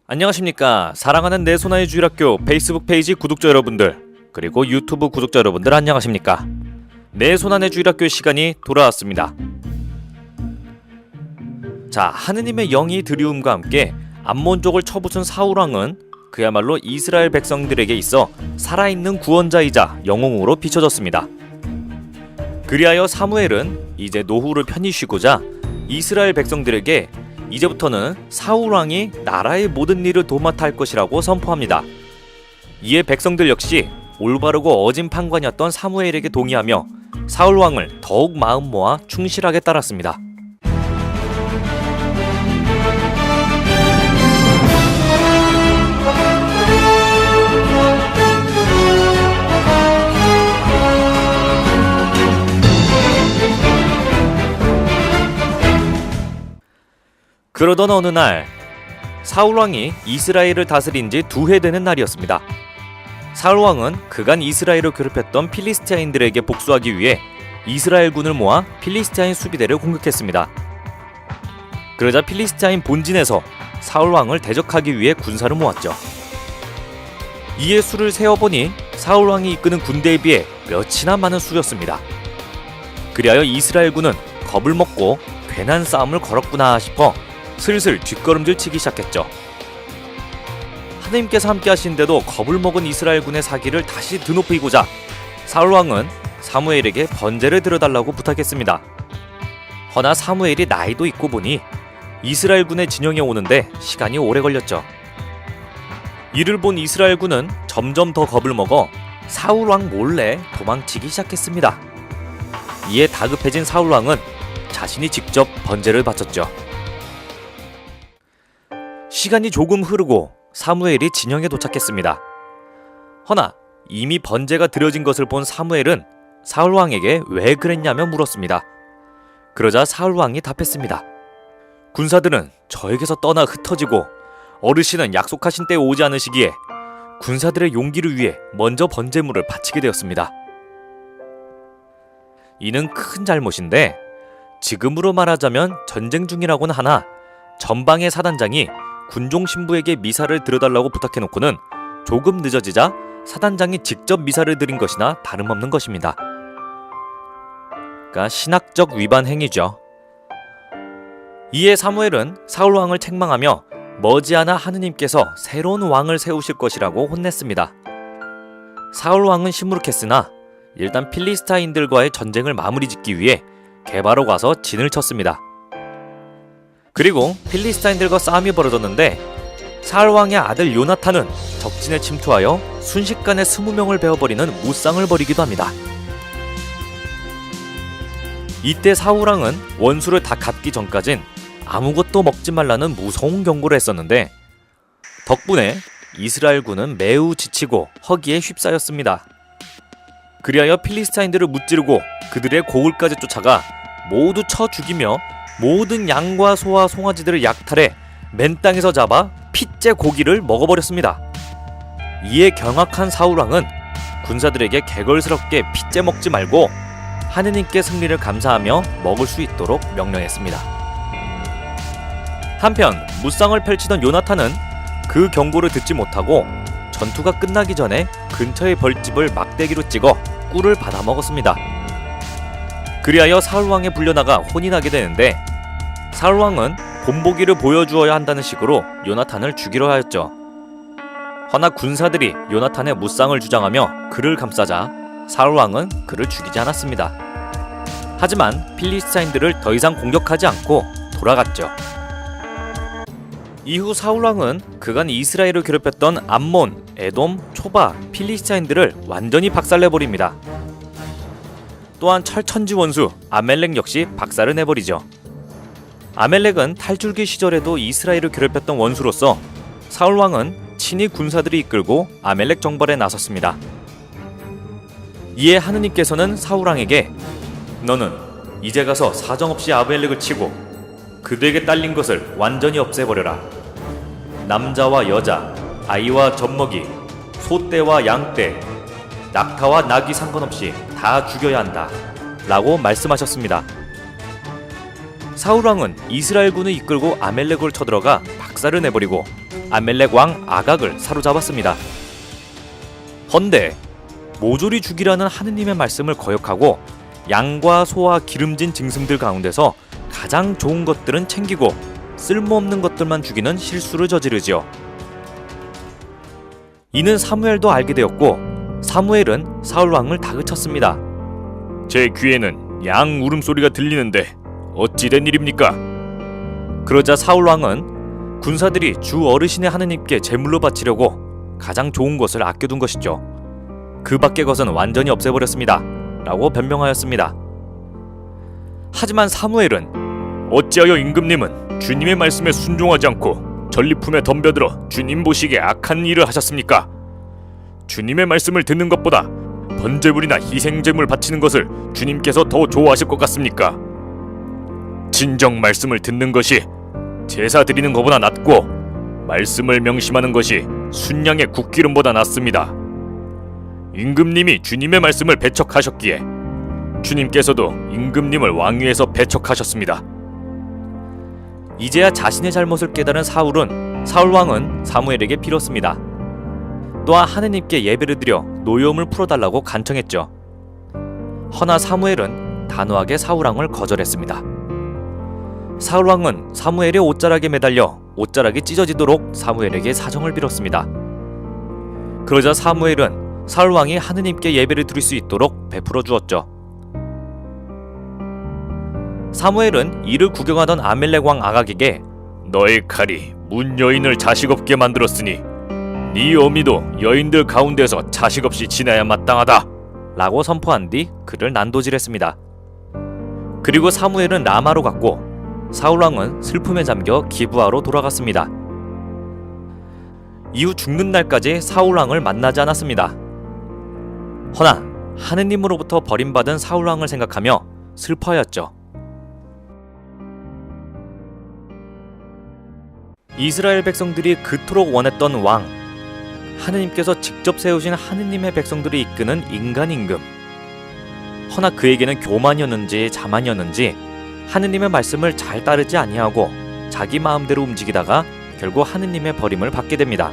안녕하십니까. 사랑하는 내 손아의 주일학교 페이스북 페이지 구독자 여러분들, 그리고 유튜브 구독자 여러분들 안녕하십니까. 내 손안의 주일학교 시간이 돌아왔습니다. 자, 하느님의 영이 드리움과 함께 암몬족을 쳐부순 사울왕은 그야말로 이스라엘 백성들에게 있어 살아있는 구원자이자 영웅으로 비춰졌습니다. 그리하여 사무엘은 이제 노후를 편히 쉬고자 이스라엘 백성들에게 이제부터는 사울왕이 나라의 모든 일을 도맡아 할 것이라고 선포합니다. 이에 백성들 역시 올바르고 어진 판관이었던 사무엘에게 동의하며 사울왕을 더욱 마음 모아 충실하게 따랐습니다. 그러던 어느 날 사울왕이 이스라엘을 다스린 지 2해 되는 날이었습니다. 사울왕은 그간 이스라엘을 괴롭혔던 필리스티아인들에게 복수하기 위해 이스라엘군을 모아 필리스티아인 수비대를 공격했습니다. 그러자 필리스티아인 본진에서 사울왕을 대적하기 위해 군사를 모았죠. 이에 수를 세어보니 사울왕이 이끄는 군대에 비해 몇이나 많은 수였습니다. 그리하여 이스라엘군은 겁을 먹고 괜한 싸움을 걸었구나 싶어 슬슬 뒷걸음질 치기 시작했죠. 하느님께서 함께 하시는데도 겁을 먹은 이스라엘군의 사기를 다시 드높이고자 사울왕은 사무엘에게 번제를 드려달라고 부탁했습니다. 허나 사무엘이 나이도 있고 보니 이스라엘군의 진영에 오는데 시간이 오래 걸렸죠. 이를 본 이스라엘군은 점점 더 겁을 먹어 사울왕 몰래 도망치기 시작했습니다. 이에 다급해진 사울왕은 자신이 직접 번제를 바쳤죠. 시간이 조금 흐르고 사무엘이 진영에 도착했습니다. 허나 이미 번제가 드려진 것을 본 사무엘은 사울왕에게 왜 그랬냐며 물었습니다. 그러자 사울왕이 답했습니다. 군사들은 저에게서 떠나 흩어지고 어르신은 약속하신 때에 오지 않으시기에 군사들의 용기를 위해 먼저 번제물을 바치게 되었습니다. 이는 큰 잘못인데 지금으로 말하자면 전쟁 중이라고는 하나 전방의 사단장이 군종 신부에게 미사를 드려달라고 부탁해놓고는 조금 늦어지자 사단장이 직접 미사를 드린 것이나 다름없는 것입니다. 그러니까 신학적 위반 행위죠. 이에 사무엘은 사울왕을 책망하며 머지않아 하느님께서 새로운 왕을 세우실 것이라고 혼냈습니다. 사울왕은 시무룩했으나 일단 필리스타인들과의 전쟁을 마무리 짓기 위해 게바로 가서 진을 쳤습니다. 그리고 필리스타인들과 싸움이 벌어졌는데 사울왕의 아들 요나탄은 적진에 침투하여 순식간에 20명을 베어버리는 무쌍을 벌이기도 합니다. 이때 사울왕은 원수를 다 갚기 전까진 아무것도 먹지 말라는 무서운 경고를 했었는데 덕분에 이스라엘군은 매우 지치고 허기에 휩싸였습니다. 그리하여 필리스타인들을 무찌르고 그들의 고을까지 쫓아가 모두 쳐 죽이며 모든 양과 소와 송아지들을 약탈해 맨 땅에서 잡아 핏째 고기를 먹어버렸습니다. 이에 경악한 사울왕은 군사들에게 개걸스럽게 핏째 먹지 말고 하느님께 승리를 감사하며 먹을 수 있도록 명령했습니다. 한편 무쌍을 펼치던 요나탄은 그 경고를 듣지 못하고 전투가 끝나기 전에 근처의 벌집을 막대기로 찍어 꿀을 받아먹었습니다. 그리하여 사울왕에 불려나가 혼이 나게 되는데 사울왕은 본보기를 보여주어야 한다는 식으로 요나탄을 죽이려 하였죠. 허나 군사들이 요나탄의 무쌍을 주장하며 그를 감싸자 사울왕은 그를 죽이지 않았습니다. 하지만 필리스타인들을 더 이상 공격하지 않고 돌아갔죠. 이후 사울왕은 그간 이스라엘을 괴롭혔던 암몬, 에돔, 초바, 필리스타인들을 완전히 박살내버립니다. 또한 철천지 원수 아멜렉 역시 박살을 내버리죠. 아멜렉은 탈줄기 시절에도 이스라엘을 괴롭혔던 원수로서 사울왕은 친히 군사들이 이끌고 아멜렉 정벌에 나섰습니다. 이에 하느님께서는 사울왕에게 너는 이제 가서 사정없이 아멜렉을 치고 그들에게 딸린 것을 완전히 없애버려라. 남자와 여자, 아이와 젖먹이, 소떼와 양떼, 낙타와 낙이 상관없이 다 죽여야 한다 라고 말씀하셨습니다. 사울왕은 이스라엘군을 이끌고 아멜렉을 쳐들어가 박살을 내버리고 아멜렉 왕 아각을 사로잡았습니다. 헌데 모조리 죽이라는 하느님의 말씀을 거역하고 양과 소와 기름진 짐승들 가운데서 가장 좋은 것들은 챙기고 쓸모없는 것들만 죽이는 실수를 저지르지요. 이는 사무엘도 알게 되었고 사무엘은 사울 왕을 다그쳤습니다. 제 귀에는 양 울음소리가 들리는데 어찌 된 일입니까? 그러자 사울 왕은 군사들이 주 어르신의 하느님께 제물로 바치려고 가장 좋은 것을 아껴둔 것이죠. 그 밖의 것은 완전히 없애버렸습니다. 라고 변명하였습니다. 하지만 사무엘은 어찌하여 임금님은 주님의 말씀에 순종하지 않고 전리품에 덤벼들어 주님 보시기에 악한 일을 하셨습니까? 주님의 말씀을 듣는 것보다 번제물이나 희생제물 바치는 것을 주님께서 더 좋아하실 것 같습니까? 진정 말씀을 듣는 것이 제사 드리는 것보다 낫고 말씀을 명심하는 것이 순양의 국기름보다 낫습니다. 임금님이 주님의 말씀을 배척하셨기에 주님께서도 임금님을 왕위에서 배척하셨습니다. 이제야 자신의 잘못을 깨달은 사울 왕은 사무엘에게 빌었습니다. 또한 하느님께 예배를 드려 노여움을 풀어달라고 간청했죠. 허나 사무엘은 단호하게 사울 왕을 거절했습니다. 사울 왕은 사무엘의 옷자락에 매달려 옷자락이 찢어지도록 사무엘에게 사정을 빌었습니다. 그러자 사무엘은 사울 왕이 하느님께 예배를 드릴 수 있도록 베풀어 주었죠. 사무엘은 이를 구경하던 아멜렉 왕 아각에게 너의 칼이 문 여인을 자식 없게 만들었으니 네 어미도 여인들 가운데서 자식 없이 지나야 마땅하다 라고 선포한 뒤 그를 난도질했습니다. 그리고 사무엘은 라마로 갔고 사울 왕은 슬픔에 잠겨 기브아로 돌아갔습니다. 이후 죽는 날까지 사울 왕을 만나지 않았습니다. 허나 하느님으로부터 버림받은 사울 왕을 생각하며 슬퍼하였죠. 이스라엘 백성들이 그토록 원했던 왕, 하느님께서 직접 세우신 하느님의 백성들을 이끄는 인간 임금. 허나 그에게는 교만이었는지 자만이었는지 하느님의 말씀을 잘 따르지 아니하고 자기 마음대로 움직이다가 결국 하느님의 버림을 받게 됩니다.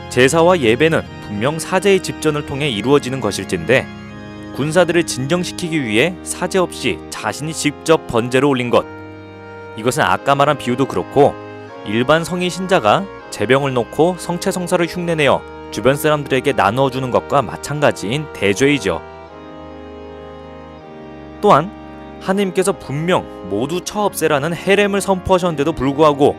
제사와 예배는 분명 사제의 집전을 통해 이루어지는 것일진데 군사들을 진정시키기 위해 사제 없이 자신이 직접 번제를 올린 것, 이것은 아까 말한 비유도 그렇고 일반 성인 신자가 제병을 놓고 성체성사를 흉내내어 주변 사람들에게 나누어주는 것과 마찬가지인 대죄이죠. 또한 하느님께서 분명 모두 처없애라는 헤렘을 선포하셨는데도 불구하고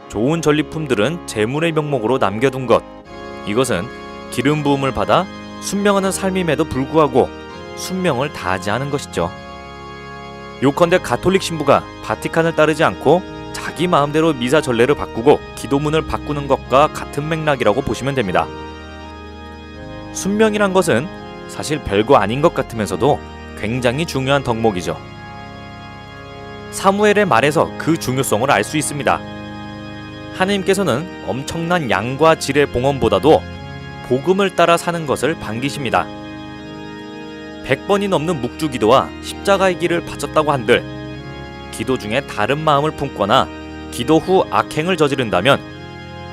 좋은 전리품들은 제물의 명목으로 남겨둔 것, 이것은 기름 부음을 받아 순명하는 삶임에도 불구하고 순명을 다하지 않은 것이죠. 요컨대 가톨릭 신부가 바티칸을 따르지 않고 자기 마음대로 미사 전례를 바꾸고 기도문을 바꾸는 것과 같은 맥락이라고 보시면 됩니다. 순명이란 것은 사실 별거 아닌 것 같으면서도 굉장히 중요한 덕목이죠. 사무엘의 말에서 그 중요성을 알 수 있습니다. 하느님께서는 엄청난 양과 질의 봉헌보다도 복음을 따라 사는 것을 반기십니다. 100번이 넘는 묵주기도와 십자가의 길을 바쳤다고 한들 기도 중에 다른 마음을 품거나 기도 후 악행을 저지른다면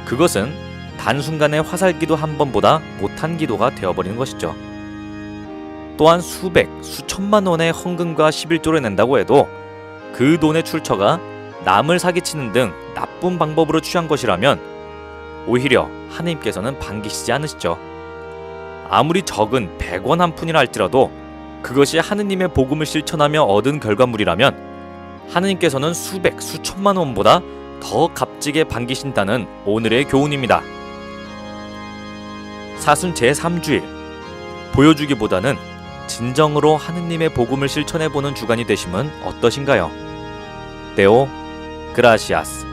그것은 단순간의 화살기도 한 번보다 못한 기도가 되어버리는 것이죠. 또한 수백, 수천만 원의 헌금과 11조를 낸다고 해도 그 돈의 출처가 남을 사기치는 등 나쁜 방법으로 취한 것이라면 오히려 하느님께서는 반기시지 않으시죠. 아무리 적은 100원 한 푼이라 할지라도 그것이 하느님의 복음을 실천하며 얻은 결과물이라면 하느님께서는 수백, 수천만 원보다 더 값지게 반기신다는 오늘의 교훈입니다. 사순 제3주일, 보여주기보다는 진정으로 하느님의 복음을 실천해보는 주간이 되시면 어떠신가요? 데오 그라시아스.